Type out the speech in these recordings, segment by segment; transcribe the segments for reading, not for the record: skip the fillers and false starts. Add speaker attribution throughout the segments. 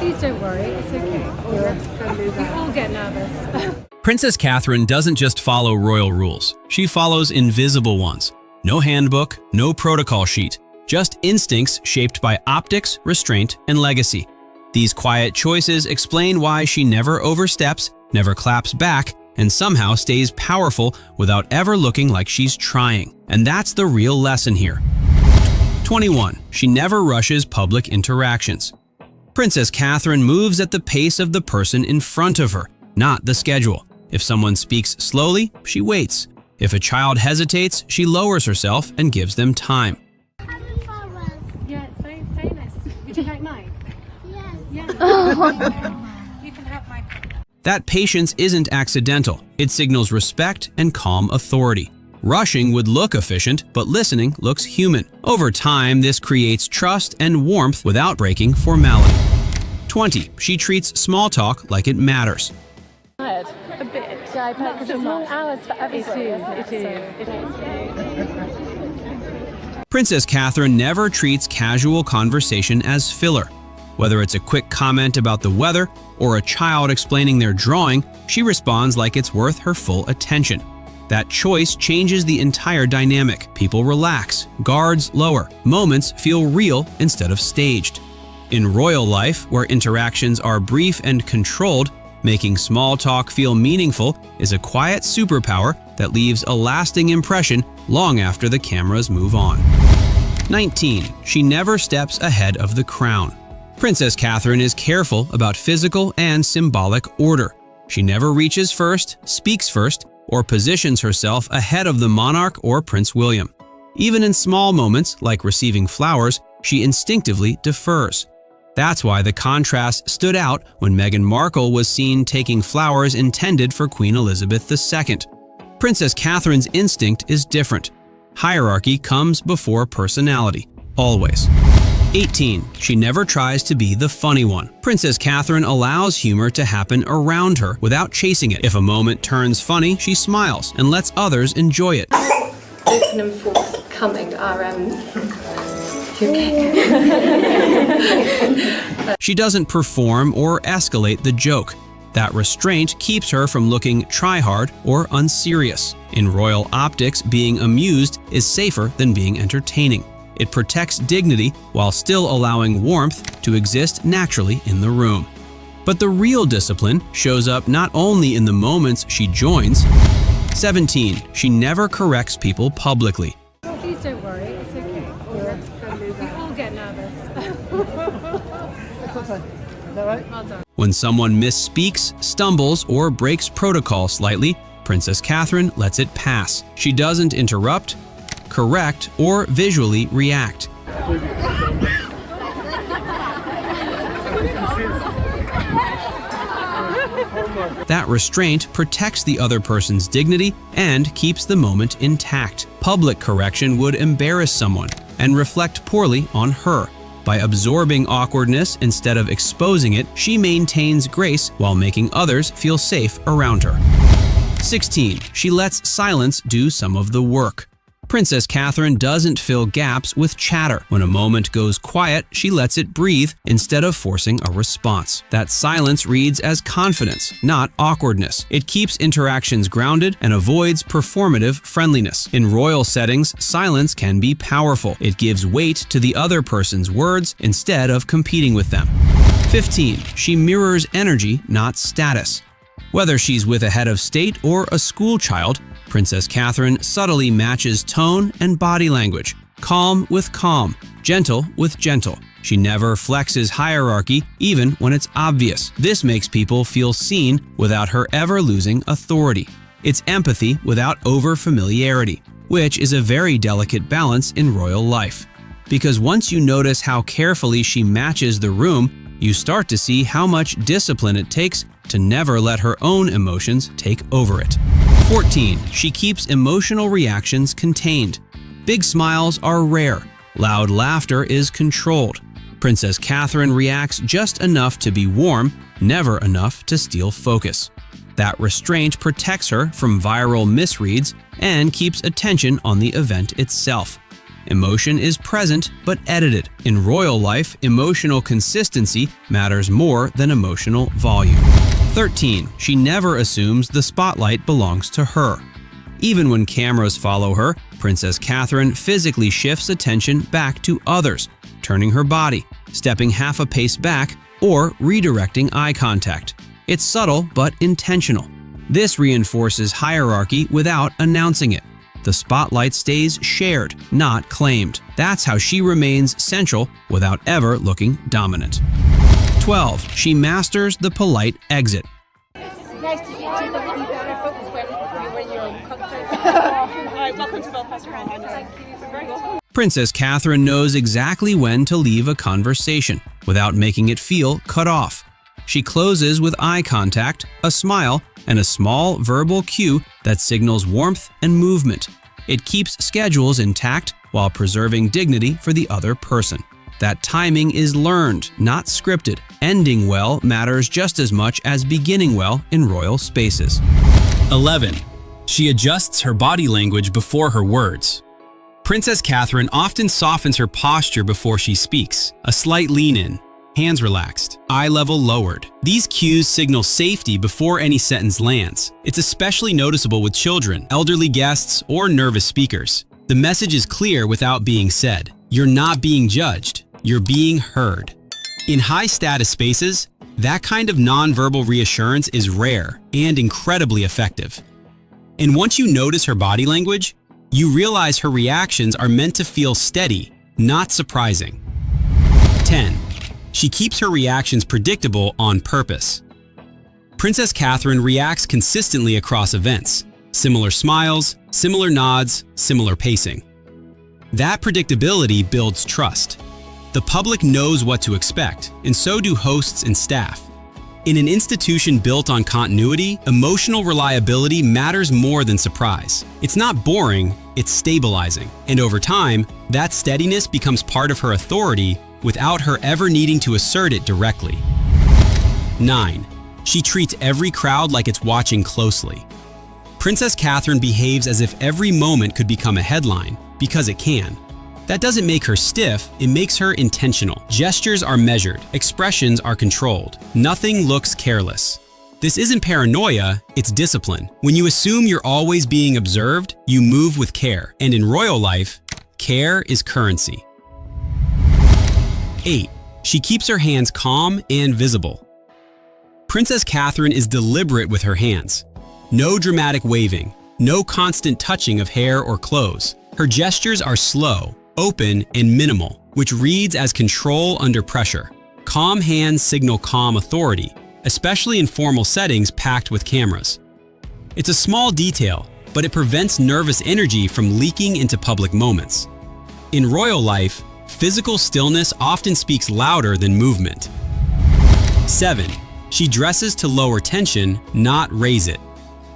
Speaker 1: Please don't worry, it's okay. We all get nervous.
Speaker 2: Princess Catherine doesn't just follow royal rules. She follows invisible ones. No handbook, no protocol sheet, just instincts shaped by optics, restraint, and legacy. These quiet choices explain why she never oversteps, never claps back, and somehow stays powerful without ever looking like she's trying. And that's the real lesson here. 21. She never rushes public interactions. Princess Catherine moves at the pace of the person in front of her, not the schedule. If someone speaks slowly, she waits. If a child hesitates, she lowers herself and gives them time.
Speaker 1: Yeah, it's very famous. Would you like mine?
Speaker 3: Yes.
Speaker 1: Yeah. You can have mine.
Speaker 2: That patience isn't accidental. It signals respect and calm authority. Rushing would look efficient, but listening looks human. Over time, this creates trust and warmth without breaking formality. 20. She treats small talk like it matters.
Speaker 4: A bit. Yeah, because it's long hours for everybody. It is.
Speaker 2: Princess Catherine never treats casual conversation as filler. Whether it's a quick comment about the weather or a child explaining their drawing, she responds like it's worth her full attention. That choice changes the entire dynamic. People relax, guards lower, moments feel real instead of staged. In royal life, where interactions are brief and controlled, making small talk feel meaningful is a quiet superpower that leaves a lasting impression long after the cameras move on. 19. She never steps ahead of the crown. Princess Catherine is careful about physical and symbolic order. She never reaches first, speaks first, or positions herself ahead of the monarch or Prince William. Even in small moments, like receiving flowers, she instinctively defers. That's why the contrast stood out when Meghan Markle was seen taking flowers intended for Queen Elizabeth II. Princess Catherine's instinct is different. Hierarchy comes before personality, always. 18. She never tries to be the funny one. Princess Catherine allows humor to happen around her without chasing it. If a moment turns funny, she smiles and lets others enjoy it.
Speaker 4: Open and forthcoming are
Speaker 2: She doesn't perform or escalate the joke. That restraint keeps her from looking try-hard or unserious. In royal optics, being amused is safer than being entertaining. It protects dignity while still allowing warmth to exist naturally in the room. But the real discipline shows up not only in the moments she joins. 17. She never corrects people publicly.
Speaker 1: Please don't worry, it's okay. We all get nervous. Well done.
Speaker 2: When someone misspeaks, stumbles, or breaks protocol slightly, Princess Catherine lets it pass. She doesn't interrupt, correct, or visually react. That restraint protects the other person's dignity and keeps the moment intact. Public correction would embarrass someone and reflect poorly on her. By absorbing awkwardness instead of exposing it, she maintains grace while making others feel safe around her. 16. She lets silence do some of the work. Princess Catherine doesn't fill gaps with chatter. When a moment goes quiet, she lets it breathe instead of forcing a response. That silence reads as confidence, not awkwardness. It keeps interactions grounded and avoids performative friendliness. In royal settings, silence can be powerful. It gives weight to the other person's words instead of competing with them. 15. She mirrors energy, not status. Whether she's with a head of state or a school child, Princess Catherine subtly matches tone and body language, calm with calm, gentle with gentle. She never flexes hierarchy, even when it's obvious. This makes people feel seen without her ever losing authority. It's empathy without over-familiarity, which is a very delicate balance in royal life. Because once you notice how carefully she matches the room, you start to see how much discipline it takes to never let her own emotions take over it. 14. She keeps emotional reactions contained. Big smiles are rare. Loud laughter is controlled. Princess Catherine reacts just enough to be warm, never enough to steal focus. That restraint protects her from viral misreads and keeps attention on the event itself. Emotion is present but edited. In royal life, emotional consistency matters more than emotional volume. 13. She never assumes the spotlight belongs to her. Even when cameras follow her, Princess Catherine physically shifts attention back to others, turning her body, stepping half a pace back, or redirecting eye contact. It's subtle but intentional. This reinforces hierarchy without announcing it. The spotlight stays shared, not claimed. That's how she remains central without ever looking dominant. 12. She masters the polite exit.
Speaker 4: Nice to meet you. There will be better focus when you're in contact. All right, welcome to Belfast Crown. Thank you. Very welcome.
Speaker 2: Princess Catherine knows exactly when to leave a conversation without making it feel cut off. She closes with eye contact, a smile, and a small verbal cue that signals warmth and movement. It keeps schedules intact while preserving dignity for the other person. That timing is learned, not scripted. Ending well matters just as much as beginning well in royal spaces.
Speaker 3: 11. She adjusts her body language before her words. Princess Catherine often softens her posture before she speaks. A slight lean in, hands relaxed, eye level lowered. These cues signal safety before any sentence lands. It's especially noticeable with children, elderly guests, or nervous speakers. The message is clear without being said. You're not being judged, you're being heard. In high-status spaces, that kind of nonverbal reassurance is rare and incredibly effective. And once you notice her body language, you realize her reactions are meant to feel steady, not surprising. 10. She keeps her reactions predictable on purpose. Princess Catherine reacts consistently across events. Similar smiles, similar nods, similar pacing. That predictability builds trust. The public knows what to expect, and so do hosts and staff. In an institution built on continuity, emotional reliability matters more than surprise. It's not boring, it's stabilizing. And over time, that steadiness becomes part of her authority without her ever needing to assert it directly. 9. She treats every crowd like it's watching closely. Princess Catherine behaves as if every moment could become a headline, because it can. That doesn't make her stiff, it makes her intentional. Gestures are measured, expressions are controlled. Nothing looks careless. This isn't paranoia, it's discipline. When you assume you're always being observed, you move with care. And in royal life, care is currency. 8. She keeps her hands calm and visible. Princess Catherine is deliberate with her hands. No dramatic waving, no constant touching of hair or clothes. Her gestures are slow, open, and minimal, which reads as control under pressure. Calm hands signal calm authority, especially in formal settings packed with cameras. It's a small detail, but it prevents nervous energy from leaking into public moments. In royal life, physical stillness often speaks louder than movement. 7. She dresses to lower tension, not raise it.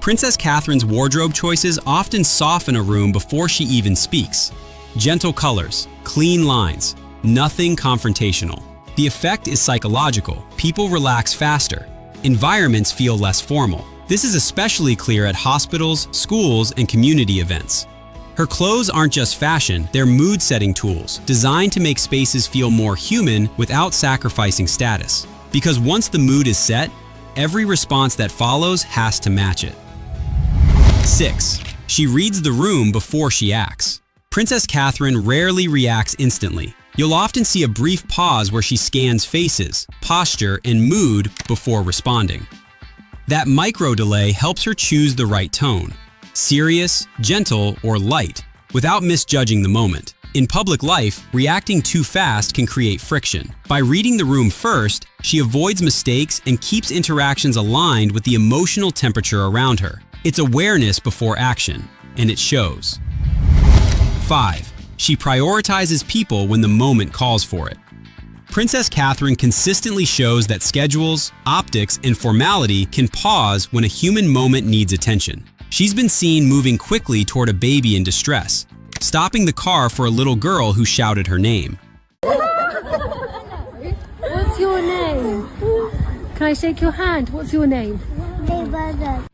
Speaker 3: Princess Catherine's wardrobe choices often soften a room before she even speaks. Gentle colors, clean lines, nothing confrontational. The effect is psychological. People relax faster. Environments feel less formal. This is especially clear at hospitals, schools, and community events. Her clothes aren't just fashion, they're mood-setting tools, designed to make spaces feel more human without sacrificing status. Because once the mood is set, every response that follows has to match it. 6. She reads the room before she acts. Princess Catherine rarely reacts instantly. You'll often see a brief pause where she scans faces, posture, and mood before responding. That micro delay helps her choose the right tone, serious, gentle, or light, without misjudging the moment. In public life, reacting too fast can create friction. By reading the room first, she avoids mistakes and keeps interactions aligned with the emotional temperature around her. It's awareness before action, and it shows. 5. She prioritizes people when the moment calls for it. Princess Catherine consistently shows that schedules, optics, and formality can pause when a human moment needs attention. She's been seen moving quickly toward a baby in distress, stopping the car for a little girl who shouted her name.
Speaker 4: What's your name? Can I shake your hand? What's your name?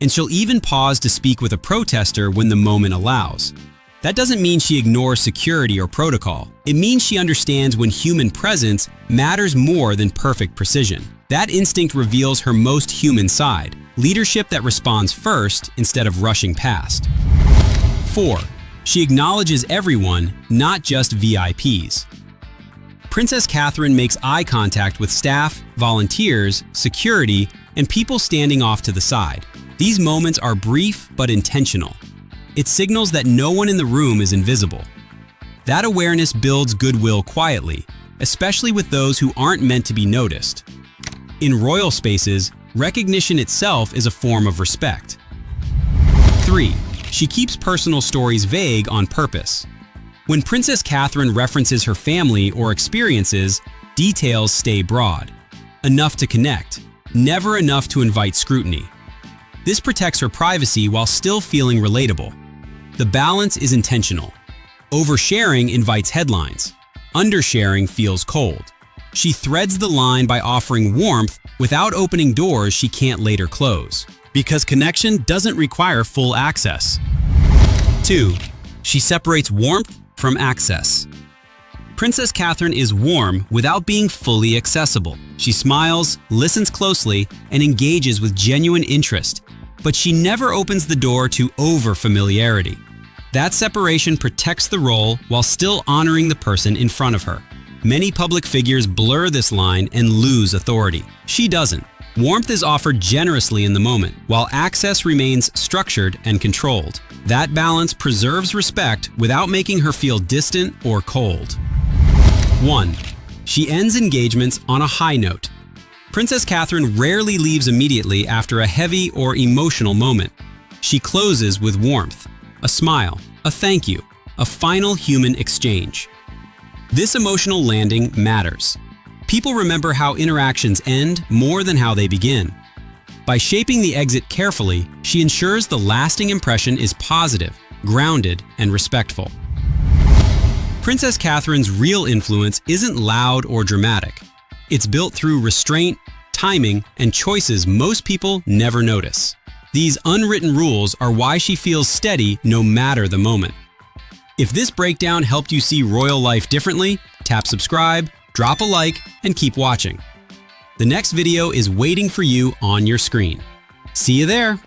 Speaker 3: And she'll even pause to speak with a protester when the moment allows. That doesn't mean she ignores security or protocol. It means she understands when human presence matters more than perfect precision. That instinct reveals her most human side, leadership that responds first instead of rushing past. 4. She acknowledges everyone, not just VIPs. Princess Catherine makes eye contact with staff, volunteers, security, and people standing off to the side. These moments are brief but intentional. It signals that no one in the room is invisible. That awareness builds goodwill quietly, especially with those who aren't meant to be noticed. In royal spaces, recognition itself is a form of respect. 3. She keeps personal stories vague on purpose. When Princess Catherine references her family or experiences, details stay broad. Enough to connect, never enough to invite scrutiny. This protects her privacy while still feeling relatable. The balance is intentional. Oversharing invites headlines. Undersharing feels cold. She threads the line by offering warmth without opening doors she can't later close. Because connection doesn't require full access. 2. She separates warmth from access. Princess Catherine is warm without being fully accessible. She smiles, listens closely, and engages with genuine interest, but she never opens the door to over-familiarity. That separation protects the role while still honoring the person in front of her. Many public figures blur this line and lose authority. She doesn't. Warmth is offered generously in the moment, while access remains structured and controlled. That balance preserves respect without making her feel distant or cold. 1. She ends engagements on a high note. Princess Catherine rarely leaves immediately after a heavy or emotional moment. She closes with warmth, a smile, a thank you, a final human exchange. This emotional landing matters. People remember how interactions end more than how they begin. By shaping the exit carefully, she ensures the lasting impression is positive, grounded, and respectful. Princess Catherine's real influence isn't loud or dramatic. It's built through restraint, timing, and choices most people never notice. These unwritten rules are why she feels steady no matter the moment. If this breakdown helped you see royal life differently, tap subscribe, drop a like, and keep watching. The next video is waiting for you on your screen. See you there!